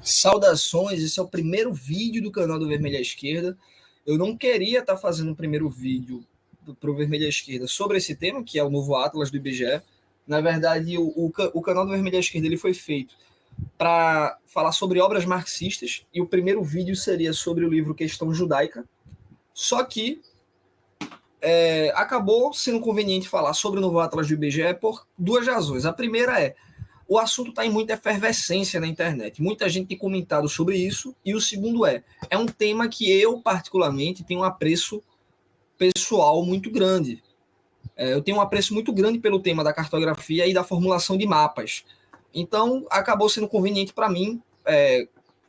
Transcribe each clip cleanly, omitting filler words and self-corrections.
Saudações, esse é o primeiro vídeo do canal do Vermelho à Esquerda. Eu não queria estar fazendo um primeiro vídeo para o Vermelho à Esquerda sobre esse tema, que é o novo Atlas do IBGE. Na verdade, o canal do Vermelho à Esquerda ele foi feito para falar sobre obras marxistas, e o primeiro vídeo seria sobre o livro Questão Judaica. Só que acabou sendo conveniente falar sobre o novo Atlas do IBGE por duas razões. A primeira é o assunto está em muita efervescência na internet. Muita gente tem comentado sobre isso. E o segundo é um tema que eu, particularmente, tenho um apreço pessoal muito grande. Eu tenho um apreço muito grande pelo tema da cartografia e da formulação de mapas. Então, acabou sendo conveniente para mim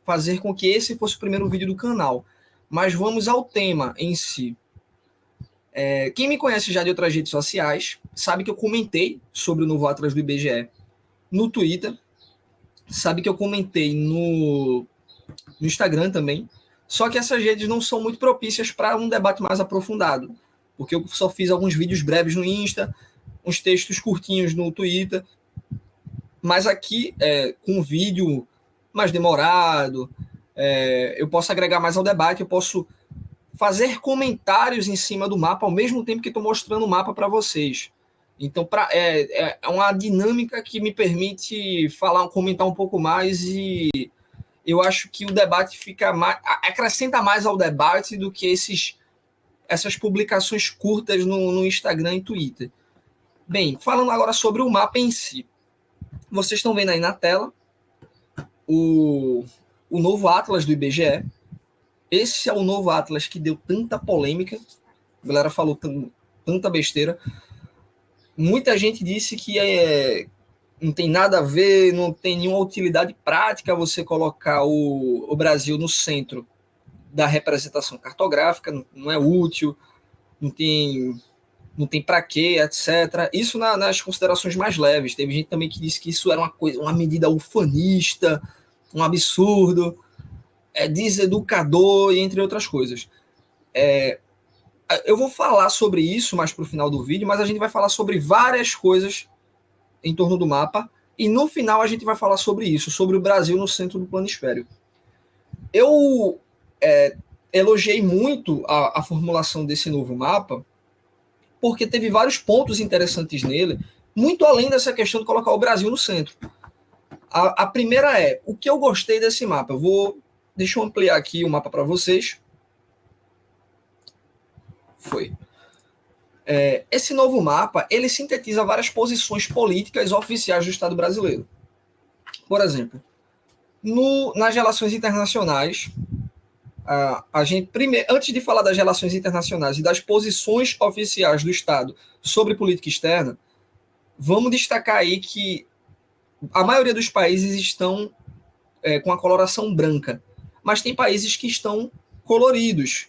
fazer com que esse fosse o primeiro vídeo do canal. Mas vamos ao tema em si. Quem me conhece já de outras redes sociais sabe que eu comentei sobre o novo Atlas do IBGE no Twitter, sabe que eu comentei no Instagram também, só que essas redes não são muito propícias para um debate mais aprofundado, porque eu só fiz alguns vídeos breves no Insta, uns textos curtinhos no Twitter, mas aqui, com um vídeo mais demorado, eu posso agregar mais ao debate, eu posso fazer comentários em cima do mapa ao mesmo tempo que estou mostrando o mapa para vocês. Então, é uma dinâmica que me permite comentar um pouco mais, e eu acho que o debate acrescenta mais ao debate do que essas publicações curtas no Instagram e Twitter. Bem, falando agora sobre o mapa em si. Vocês estão vendo aí na tela o novo Atlas do IBGE. Esse é o novo Atlas que deu tanta polêmica. A galera falou tanta besteira. Muita gente disse que não tem nada a ver, não tem nenhuma utilidade prática você colocar o Brasil no centro da representação cartográfica, não é útil, não tem para quê, etc. Isso nas considerações mais leves. Teve gente também que disse que isso era uma medida ufanista, um absurdo, deseducador, entre outras coisas. Eu vou falar sobre isso mais para o final do vídeo, mas a gente vai falar sobre várias coisas em torno do mapa, e no final a gente vai falar sobre isso, sobre o Brasil no centro do planisfério. Eu elogiei muito a formulação desse novo mapa, porque teve vários pontos interessantes nele, muito além dessa questão de colocar o Brasil no centro. A primeira o que eu gostei desse mapa. Deixa eu ampliar aqui o mapa para vocês. Esse novo mapa, ele sintetiza várias posições políticas oficiais do Estado brasileiro. Por exemplo, nas relações internacionais, antes de falar das relações internacionais e das posições oficiais do Estado sobre política externa, vamos destacar aí que a maioria dos países estão com a coloração branca, mas tem países que estão coloridos,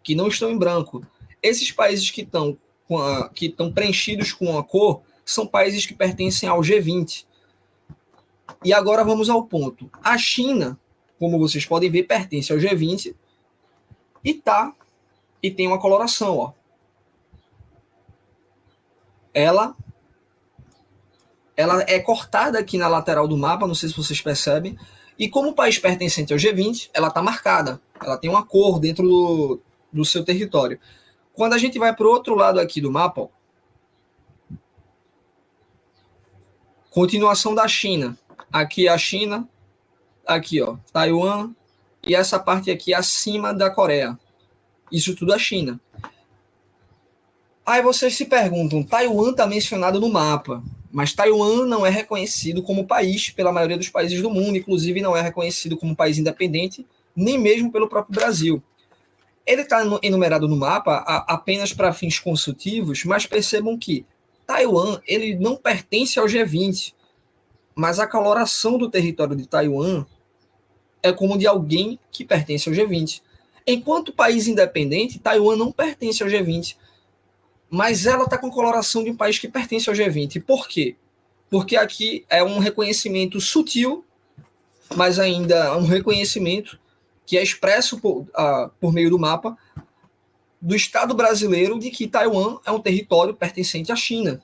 que não estão em branco. Esses países que estão preenchidos com a cor são países que pertencem ao G20. E agora vamos ao ponto. A China, como vocês podem ver, pertence ao G20 e tem uma coloração. Ó. Ela é cortada aqui na lateral do mapa, não sei se vocês percebem, e como o país pertencente ao G20, ela está marcada, ela tem uma cor dentro do seu território. Quando a gente vai para o outro lado aqui do mapa, ó, continuação da China. Aqui a China, aqui ó, Taiwan, e essa parte aqui acima da Coreia. Isso tudo é China. Aí vocês se perguntam, Taiwan está mencionado no mapa, mas Taiwan não é reconhecido como país pela maioria dos países do mundo, inclusive não é reconhecido como país independente, nem mesmo pelo próprio Brasil. Ele está enumerado no mapa apenas para fins consultivos, mas percebam que Taiwan ele não pertence ao G20, mas a coloração do território de Taiwan é como de alguém que pertence ao G20. Enquanto país independente, Taiwan não pertence ao G20, mas ela está com a coloração de um país que pertence ao G20. Por quê? Porque aqui é um reconhecimento sutil, mas ainda é um reconhecimento que é expresso por meio do mapa do Estado brasileiro de que Taiwan é um território pertencente à China.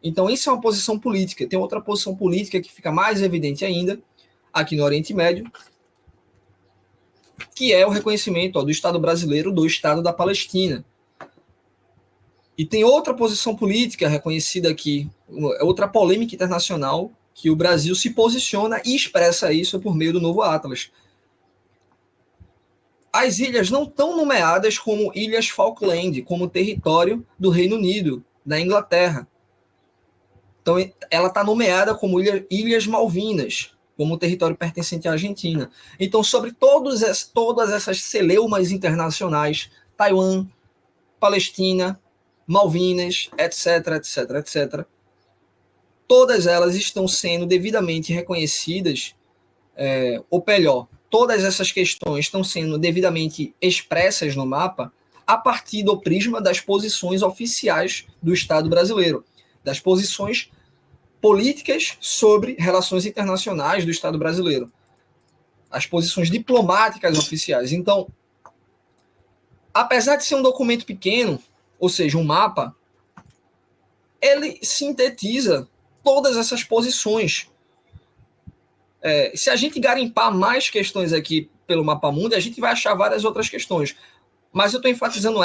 Então, isso é uma posição política. Tem outra posição política que fica mais evidente ainda, aqui no Oriente Médio, que é o reconhecimento do Estado brasileiro do Estado da Palestina. E tem outra posição política reconhecida aqui, outra polêmica internacional, que o Brasil se posiciona e expressa isso por meio do novo Atlas. As ilhas não estão nomeadas como Ilhas Falkland, como território do Reino Unido, da Inglaterra. Então, ela está nomeada como Ilhas Malvinas, como território pertencente à Argentina. Então, sobre todas essas celeumas internacionais, Taiwan, Palestina, Malvinas, etc., etc., etc., todas elas estão sendo devidamente reconhecidas, ou melhor, todas essas questões estão sendo devidamente expressas no mapa a partir do prisma das posições oficiais do Estado brasileiro, das posições políticas sobre relações internacionais do Estado brasileiro, as posições diplomáticas oficiais. Então, apesar de ser um documento pequeno, ou seja, um mapa, ele sintetiza todas essas posições. Se a gente garimpar mais questões aqui pelo Mapa Mundi, a gente vai achar várias outras questões. Mas eu estou enfatizando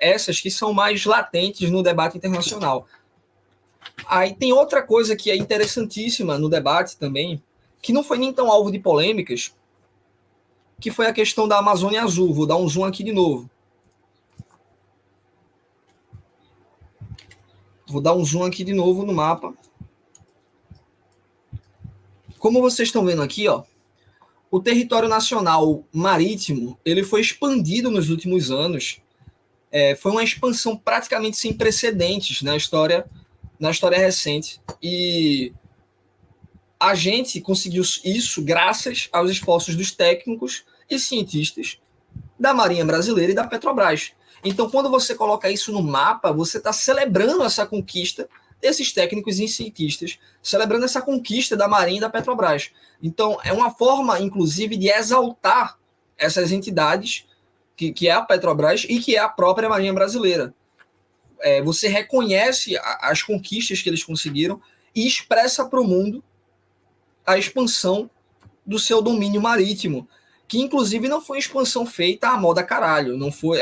essas que são mais latentes no debate internacional. Aí tem outra coisa que é interessantíssima no debate também, que não foi nem tão alvo de polêmicas, que foi a questão da Amazônia Azul. Vou dar um zoom aqui de novo. Vou dar um zoom aqui de novo no mapa. Como vocês estão vendo aqui, ó, o território nacional marítimo ele foi expandido nos últimos anos. Foi uma expansão praticamente sem precedentes na história recente. E a gente conseguiu isso graças aos esforços dos técnicos e cientistas da Marinha Brasileira e da Petrobras. Então, quando você coloca isso no mapa, você está celebrando essa conquista desses técnicos e cientistas, celebrando essa conquista da Marinha e da Petrobras. Então, é uma forma, inclusive, de exaltar essas entidades, que é a Petrobras e que é a própria Marinha Brasileira. Você reconhece as conquistas que eles conseguiram e expressa para o mundo a expansão do seu domínio marítimo, que, inclusive, não foi expansão feita à moda caralho. Não foi...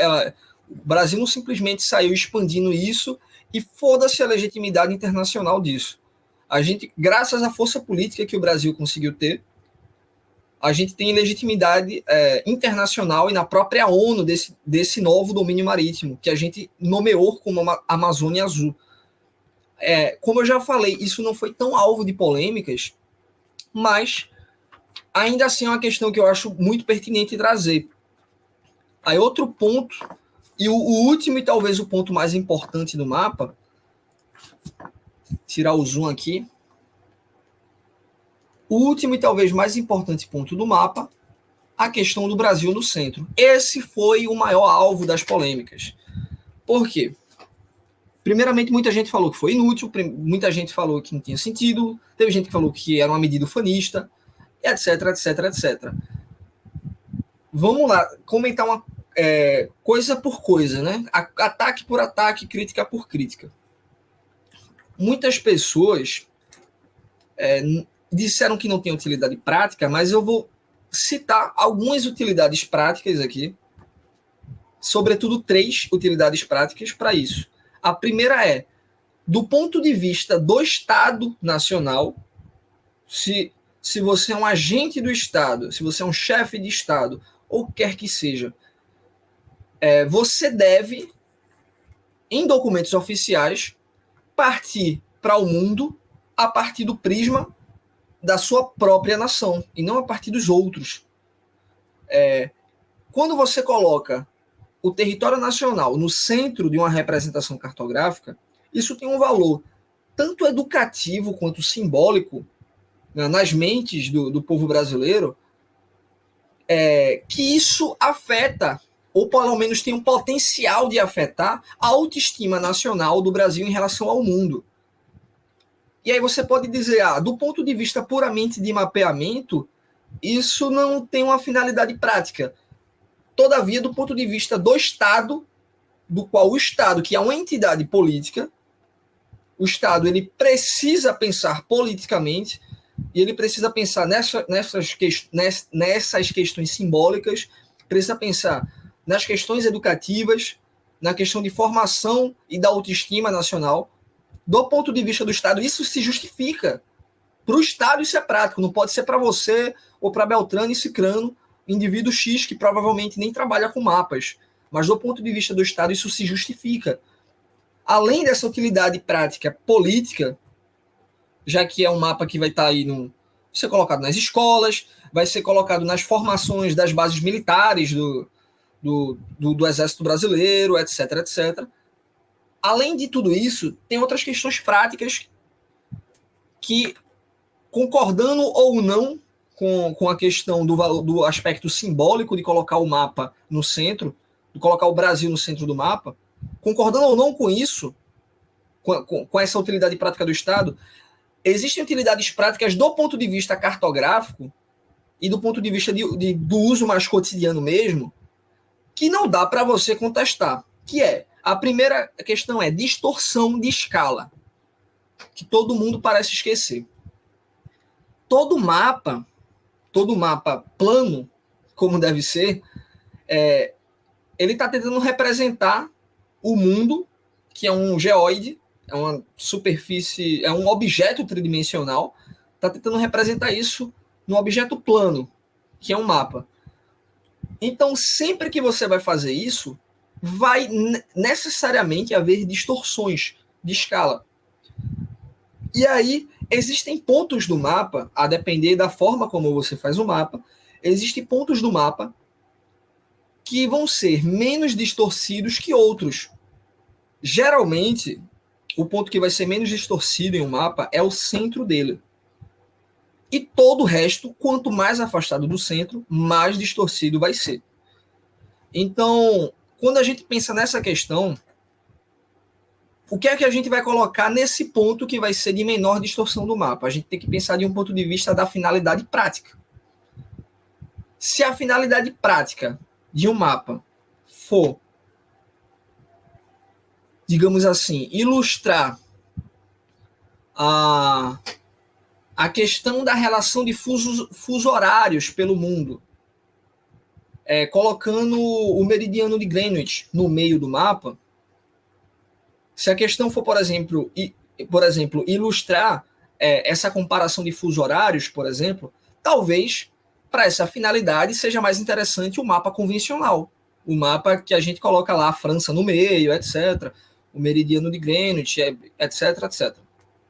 O Brasil não simplesmente saiu expandindo isso e foda-se a legitimidade internacional disso. A gente, graças à força política que o Brasil conseguiu ter, a gente tem legitimidade internacional e na própria ONU desse novo domínio marítimo, que a gente nomeou como Amazônia Azul. Como eu já falei, isso não foi tão alvo de polêmicas, mas ainda assim é uma questão que eu acho muito pertinente trazer. Aí outro ponto, e o último e talvez o ponto mais importante do mapa, tirar o zoom aqui, o último e talvez mais importante ponto do mapa, a questão do Brasil no centro. Esse foi o maior alvo das polêmicas. Por quê? Primeiramente, muita gente falou que foi inútil, muita gente falou que não tinha sentido, teve gente que falou que era uma medida ufanista, etc, etc, etc. Vamos lá, comentar uma coisa por coisa, né? Ataque por ataque, crítica por crítica. Muitas pessoas disseram que não tem utilidade prática, mas eu vou citar algumas utilidades práticas aqui, sobretudo 3 utilidades práticas para isso. A primeira é, do ponto de vista do Estado Nacional, se você é um agente do Estado, se você é um chefe de Estado, ou quer que seja, você deve, em documentos oficiais, partir para o mundo a partir do prisma da sua própria nação, e não a partir dos outros. Quando você coloca o território nacional no centro de uma representação cartográfica, isso tem um valor tanto educativo quanto simbólico, né, nas mentes do povo brasileiro, que isso afeta, ou pelo menos tem um potencial de afetar, a autoestima nacional do Brasil em relação ao mundo. E aí você pode dizer, do ponto de vista puramente de mapeamento, isso não tem uma finalidade prática. Todavia, do ponto de vista do Estado, do qual o Estado, que é uma entidade política, o Estado ele precisa pensar politicamente, e ele precisa pensar nessas questões simbólicas, precisa pensar nas questões educativas, na questão de formação e da autoestima nacional. Do ponto de vista do Estado, isso se justifica. Para o Estado isso é prático, não pode ser para você ou para Beltrano e Cicrano, indivíduo X que provavelmente nem trabalha com mapas. Mas do ponto de vista do Estado isso se justifica. Além dessa utilidade prática política, já que é um mapa que vai estar aí ser colocado nas escolas, vai ser colocado nas formações das bases militares do Exército Brasileiro, etc, etc. Além de tudo isso, tem outras questões práticas que, concordando ou não com a questão do aspecto simbólico de colocar o mapa no centro, de colocar o Brasil no centro do mapa, concordando ou não com isso, com essa utilidade prática do Estado, existem utilidades práticas do ponto de vista cartográfico e do ponto de vista do uso mais cotidiano mesmo, que não dá para você contestar, que é, a primeira questão é distorção de escala, que todo mundo parece esquecer. Todo mapa plano, como deve ser, ele está tentando representar o mundo, que é um geóide, é uma superfície, é um objeto tridimensional, está tentando representar isso num objeto plano, que é um mapa. Então, sempre que você vai fazer isso, vai necessariamente haver distorções de escala. E aí, existem pontos do mapa, a depender da forma como você faz o mapa, existem pontos do mapa que vão ser menos distorcidos que outros. Geralmente, o ponto que vai ser menos distorcido em um mapa é o centro dele. E todo o resto, quanto mais afastado do centro, mais distorcido vai ser. Então, quando a gente pensa nessa questão, o que é que a gente vai colocar nesse ponto que vai ser de menor distorção do mapa? A gente tem que pensar de um ponto de vista da finalidade prática. Se a finalidade prática de um mapa for, digamos assim, ilustrar a questão da relação de fuso horários pelo mundo, colocando o meridiano de Greenwich no meio do mapa, se a questão for, por exemplo, ilustrar essa comparação de fuso horários, por exemplo, talvez para essa finalidade seja mais interessante o mapa convencional, o mapa que a gente coloca lá a França no meio, etc., o meridiano de Greenwich, etc, etc.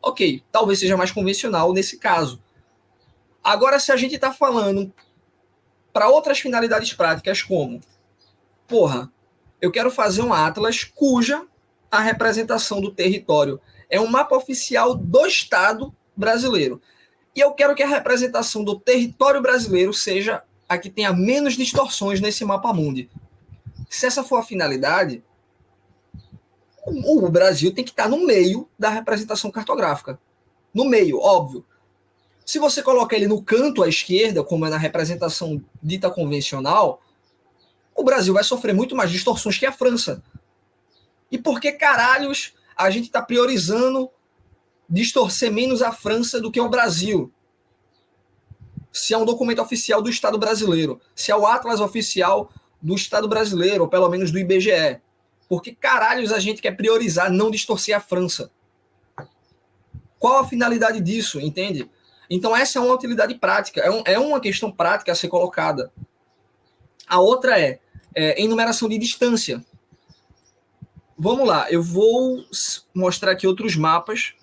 Ok, talvez seja mais convencional nesse caso. Agora, se a gente está falando para outras finalidades práticas, como, eu quero fazer um atlas cuja a representação do território é um mapa oficial do Estado brasileiro. E eu quero que a representação do território brasileiro seja a que tenha menos distorções nesse mapa mundi. Se essa for a finalidade, o Brasil tem que estar no meio da representação cartográfica. No meio, óbvio. Se você coloca ele no canto à esquerda, como é na representação dita convencional, o Brasil vai sofrer muito mais distorções que a França. E por que caralhos a gente está priorizando distorcer menos a França do que o Brasil? Se é um documento oficial do Estado brasileiro, se é o Atlas oficial do Estado brasileiro, ou pelo menos do IBGE. Por que caralhos a gente quer priorizar não distorcer a França? Qual a finalidade disso, entende? Então essa é uma utilidade prática, é uma questão prática a ser colocada. A outra é enumeração de distância. Vamos lá, eu vou mostrar aqui outros mapas.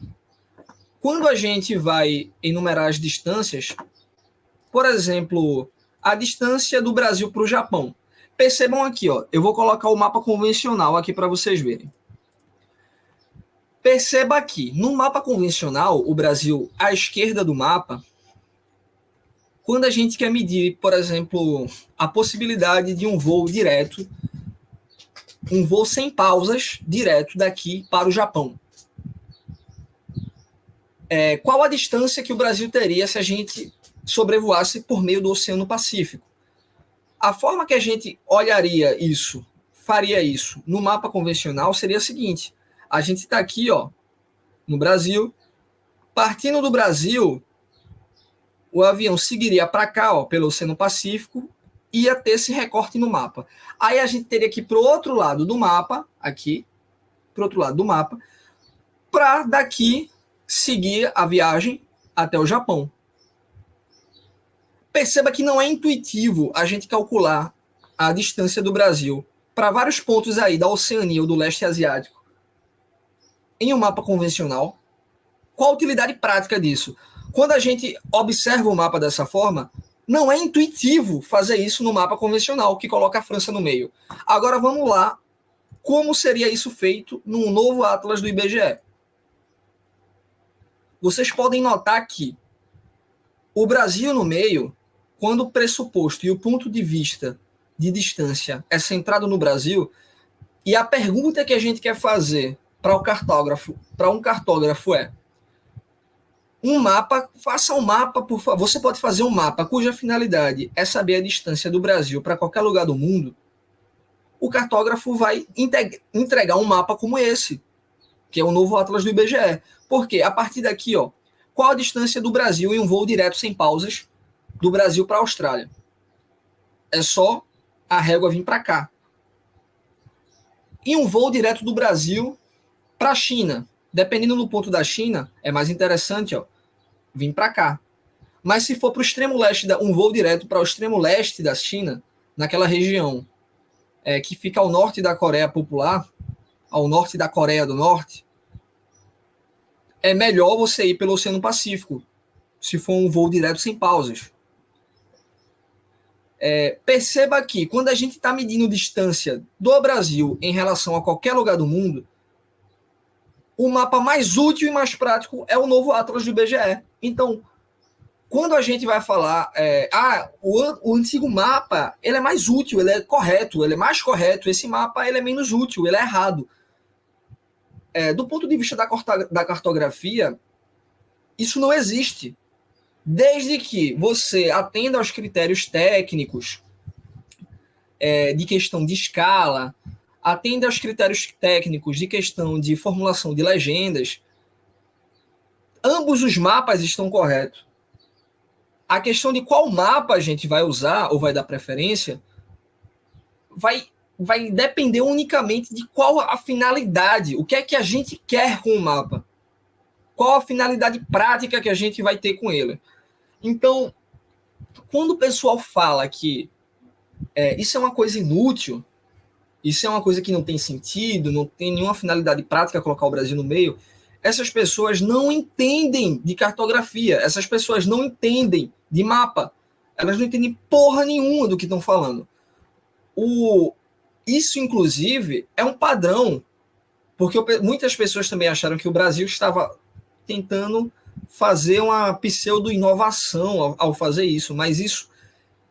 Quando a gente vai enumerar as distâncias, por exemplo, a distância do Brasil para o Japão. Percebam aqui, eu vou colocar o mapa convencional aqui para vocês verem. Perceba aqui, no mapa convencional, o Brasil à esquerda do mapa, quando a gente quer medir, por exemplo, a possibilidade de um voo direto, um voo sem pausas, direto daqui para o Japão. Qual a distância que o Brasil teria se a gente sobrevoasse por meio do Oceano Pacífico? A forma que a gente olharia isso, faria isso no mapa convencional seria a seguinte: a gente está aqui, no Brasil, partindo do Brasil, o avião seguiria para cá, ó, pelo Oceano Pacífico, ia ter esse recorte no mapa. Aí a gente teria que ir para o outro lado do mapa, aqui, para o outro lado do mapa, para daqui seguir a viagem até o Japão. Perceba que não é intuitivo a gente calcular a distância do Brasil para vários pontos aí da Oceania ou do leste asiático em um mapa convencional. Qual a utilidade prática disso? Quando a gente observa o mapa dessa forma, não é intuitivo fazer isso no mapa convencional, que coloca a França no meio. Agora vamos lá, como seria isso feito num novo Atlas do IBGE? Vocês podem notar que o Brasil no meio, quando o pressuposto e o ponto de vista de distância é centrado no Brasil, e a pergunta que a gente quer fazer para um cartógrafo é: faça um mapa, por favor. Você pode fazer um mapa cuja finalidade é saber a distância do Brasil para qualquer lugar do mundo. O cartógrafo vai entregar um mapa como esse, que é o novo Atlas do IBGE. Porque a partir daqui, ó, qual a distância do Brasil em um voo direto sem pausas do Brasil para a Austrália? É só a régua vir para cá. E um voo direto do Brasil para a China, dependendo do ponto da China, é mais interessante, ó, vir para cá. Mas se for para o extremo leste, um voo direto para o extremo leste da China, naquela região que fica ao norte da Coreia Popular, ao norte da Coreia do Norte, é melhor você ir pelo Oceano Pacífico, se for um voo direto sem pausas. Perceba que quando a gente está medindo distância do Brasil em relação a qualquer lugar do mundo, o mapa mais útil e mais prático é o novo Atlas do IBGE. Então, quando a gente vai falar, o antigo mapa, ele é mais útil, ele é correto, ele é mais correto, esse mapa ele é menos útil, ele é errado. Do ponto de vista da cartografia, isso não existe. Desde que você atenda aos critérios técnicos de questão de escala, atenda aos critérios técnicos de questão de formulação de legendas, ambos os mapas estão corretos. A questão de qual mapa a gente vai usar ou vai dar preferência vai depender unicamente de qual a finalidade, o que é que a gente quer com o mapa, qual a finalidade prática que a gente vai ter com ele. Então, quando o pessoal fala que isso é uma coisa inútil, isso é uma coisa que não tem sentido, não tem nenhuma finalidade prática colocar o Brasil no meio, essas pessoas não entendem de cartografia, essas pessoas não entendem de mapa, elas não entendem porra nenhuma do que estão falando. Isso, inclusive, é um padrão, porque muitas pessoas também acharam que o Brasil estava tentando fazer uma pseudo-inovação ao fazer isso, mas isso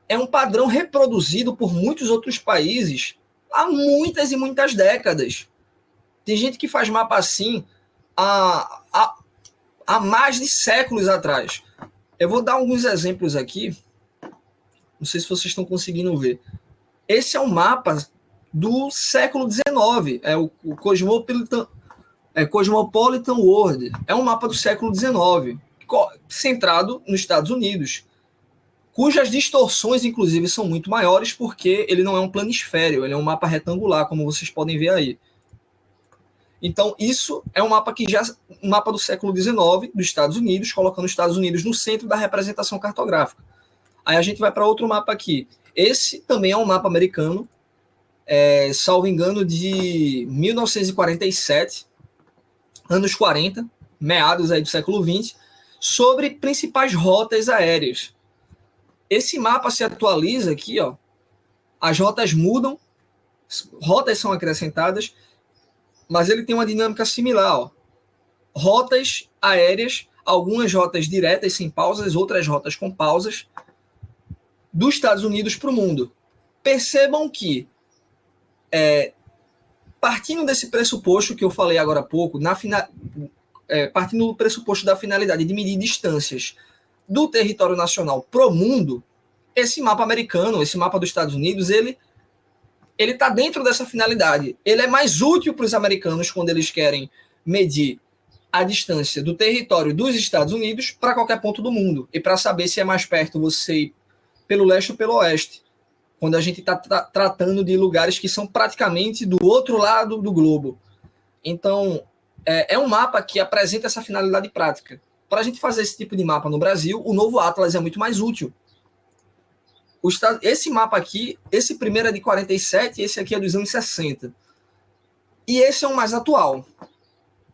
é um padrão reproduzido por muitos outros países há muitas e muitas décadas. Tem gente que faz mapa assim há mais de séculos atrás. Eu vou dar alguns exemplos aqui, não sei se vocês estão conseguindo ver. Esse é um mapa do século XIX, é o Cosmopolitan World, é um mapa do século XIX, centrado nos Estados Unidos, cujas distorções, inclusive, são muito maiores, porque ele não é um planisfério, ele é um mapa retangular, como vocês podem ver aí. Então, isso é um mapa um mapa do século XIX, dos Estados Unidos, colocando os Estados Unidos no centro da representação cartográfica. Aí a gente vai para outro mapa aqui. Esse também é um mapa americano, salvo engano, de 1947, anos 40, meados aí do século XX, sobre principais rotas aéreas. Esse mapa se atualiza aqui, ó. As rotas mudam, rotas são acrescentadas, mas ele tem uma dinâmica similar, ó. Rotas aéreas, algumas rotas diretas sem pausas, outras rotas com pausas, dos Estados Unidos para o mundo. Percebam que, partindo desse pressuposto que eu falei agora há pouco, partindo do pressuposto da finalidade de medir distâncias do território nacional pro mundo, esse mapa americano, esse mapa dos Estados Unidos, ele está dentro dessa finalidade. Ele é mais útil para os americanos quando eles querem medir a distância do território dos Estados Unidos para qualquer ponto do mundo, e para saber se é mais perto você ir pelo leste ou pelo oeste, quando a gente está tratando de lugares que são praticamente do outro lado do globo. Então, é um mapa que apresenta essa finalidade prática. Para a gente fazer esse tipo de mapa no Brasil, o novo Atlas é muito mais útil. Esse mapa aqui, esse primeiro é de 47, esse aqui é dos anos 60. E esse é o mais atual.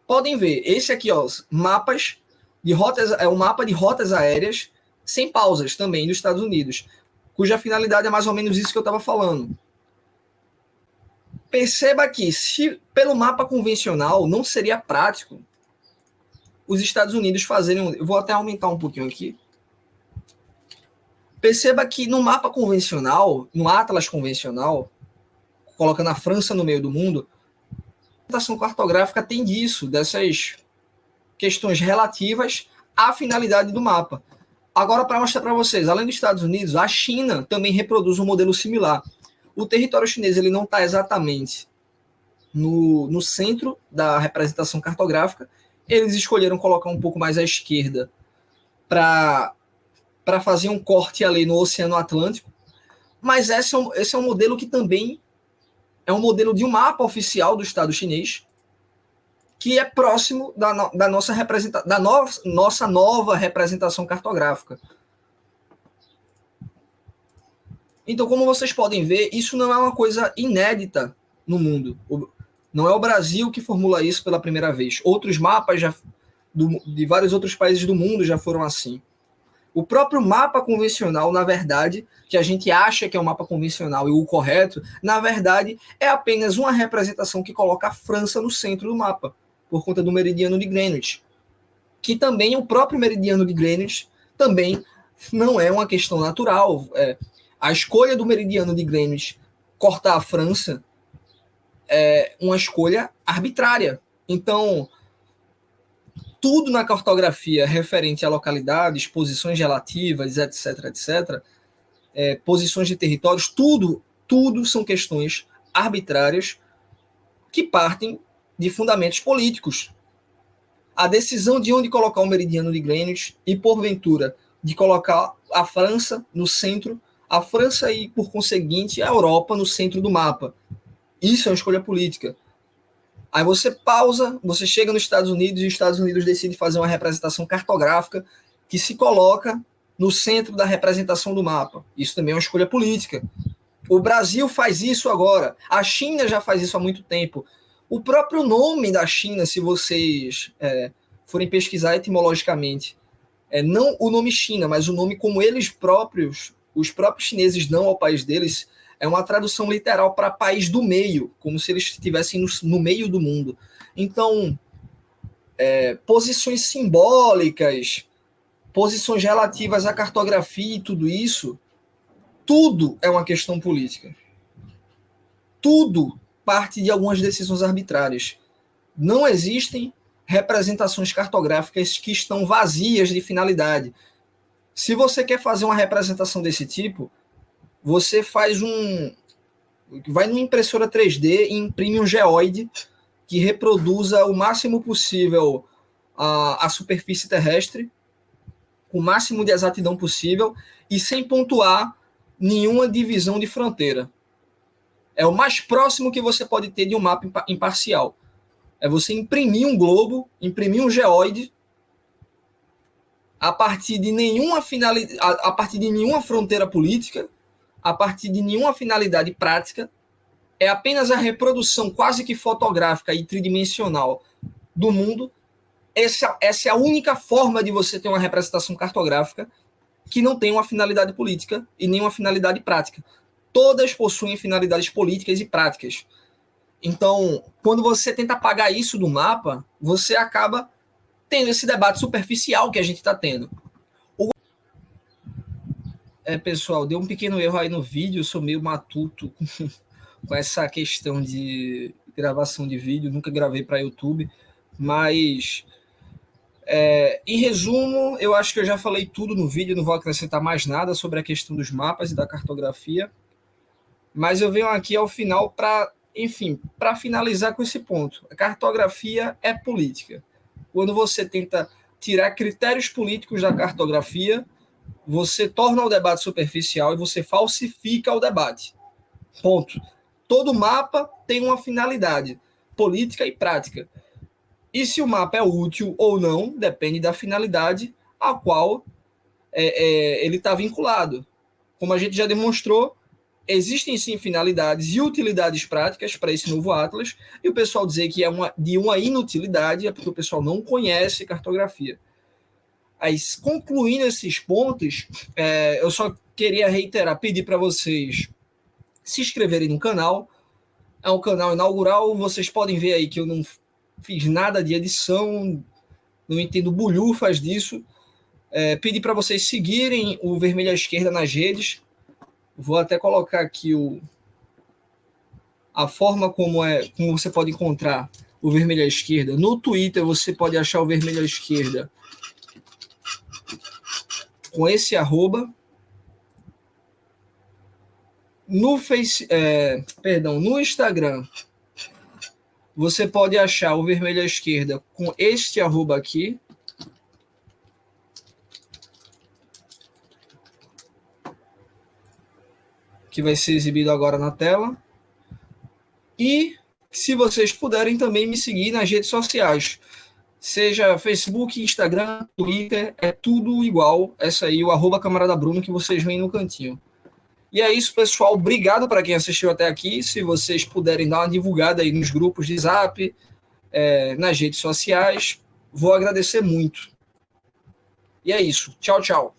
Podem ver, esse aqui, ó, mapas de rotas, é um mapa de rotas aéreas sem pausas também dos Estados Unidos, cuja finalidade é mais ou menos isso que eu estava falando. Perceba que, se pelo mapa convencional não seria prático os Estados Unidos fazerem... Eu vou até aumentar um pouquinho aqui. Perceba que no mapa convencional, no Atlas convencional, colocando a França no meio do mundo, a representação cartográfica tem disso, dessas questões relativas à finalidade do mapa. Agora, para mostrar para vocês, além dos Estados Unidos, a China também reproduz um modelo similar. O território chinês ele não está exatamente no centro da representação cartográfica. Eles escolheram colocar um pouco mais à esquerda para fazer um corte ali no Oceano Atlântico. Mas esse é um modelo que também é um modelo de um mapa oficial do Estado chinês, que é próximo da nossa nova representação cartográfica. Então, como vocês podem ver, isso não é uma coisa inédita no mundo. Não é o Brasil que formula isso pela primeira vez. Outros mapas de vários outros países do mundo já foram assim. O próprio mapa convencional, na verdade, que a gente acha que é um mapa convencional e o correto, na verdade, é apenas uma representação que coloca a França no centro do mapa, por conta do meridiano de Greenwich. Que também, o próprio meridiano de Greenwich, também não é uma questão natural. A escolha do meridiano de Greenwich cortar a França é uma escolha arbitrária. Então, tudo na cartografia referente a localidades, posições relativas, etc., posições de territórios, tudo são questões arbitrárias que partem de fundamentos políticos. A decisão de onde colocar o meridiano de Greenwich e, porventura, de colocar a França no centro, a França e, por conseguinte, a Europa no centro do mapa. Isso é uma escolha política. Aí você pausa, você chega nos Estados Unidos e os Estados Unidos decidem fazer uma representação cartográfica que se coloca no centro da representação do mapa. Isso também é uma escolha política. O Brasil faz isso agora. A China já faz isso há muito tempo. O próprio nome da China, se vocês forem pesquisar etimologicamente, não o nome China, mas o nome como eles próprios, os próprios chineses dão ao país deles, é uma tradução literal para país do meio, como se eles estivessem no meio do mundo. Então, posições simbólicas, posições relativas à cartografia e tudo isso, tudo é uma questão política. Tudo parte de algumas decisões arbitrárias. Não existem representações cartográficas que estão vazias de finalidade. Se você quer fazer uma representação desse tipo, você vai numa impressora 3D e imprime um geóide que reproduza o máximo possível a superfície terrestre, com o máximo de exatidão possível e sem pontuar nenhuma divisão de fronteira. É o mais próximo que você pode ter de um mapa imparcial. É você imprimir um globo, imprimir um geóide a partir de nenhuma fronteira política, a partir de nenhuma finalidade prática, é apenas a reprodução quase que fotográfica e tridimensional do mundo. Essa é a única forma de você ter uma representação cartográfica que não tem uma finalidade política e nem uma finalidade prática. Todas possuem finalidades políticas e práticas. Então, quando você tenta apagar isso do mapa, você acaba tendo esse debate superficial que a gente está tendo. Pessoal, deu um pequeno erro aí no vídeo, eu sou meio matuto com essa questão de gravação de vídeo, nunca gravei para YouTube, mas em resumo, eu acho que eu já falei tudo no vídeo, não vou acrescentar mais nada sobre a questão dos mapas e da cartografia, mas eu venho aqui ao final para finalizar com esse ponto. A cartografia é política. quando você tenta tirar critérios políticos da cartografia, você torna o debate superficial e você falsifica o debate. Ponto. Todo mapa tem uma finalidade política e prática. E se o mapa é útil ou não, depende da finalidade a qual ele está vinculado. Como a gente já demonstrou, existem sim finalidades e utilidades práticas para esse novo Atlas, e o pessoal dizer que é de uma inutilidade é porque o pessoal não conhece cartografia. Aí, concluindo esses pontos, eu só queria reiterar, pedir para vocês se inscreverem no canal. É um canal inaugural, vocês podem ver aí que eu não fiz nada de edição, não entendo bulhufas disso. Pedir para vocês seguirem o Vermelho à Esquerda nas redes. Vou até colocar aqui a forma como você pode encontrar o Vermelho à Esquerda. No Twitter você pode achar o Vermelho à Esquerda com esse arroba. No Instagram você pode achar o Vermelho à Esquerda com este arroba aqui. Que vai ser exibido agora na tela. E se vocês puderem também me seguir nas redes sociais, seja Facebook, Instagram, Twitter, é tudo igual. Essa aí, o arroba Camarada Bruno, que vocês veem no cantinho. E é isso, pessoal. Obrigado para quem assistiu até aqui. Se vocês puderem dar uma divulgada aí nos grupos de Zap, nas redes sociais, vou agradecer muito. E é isso. Tchau, tchau.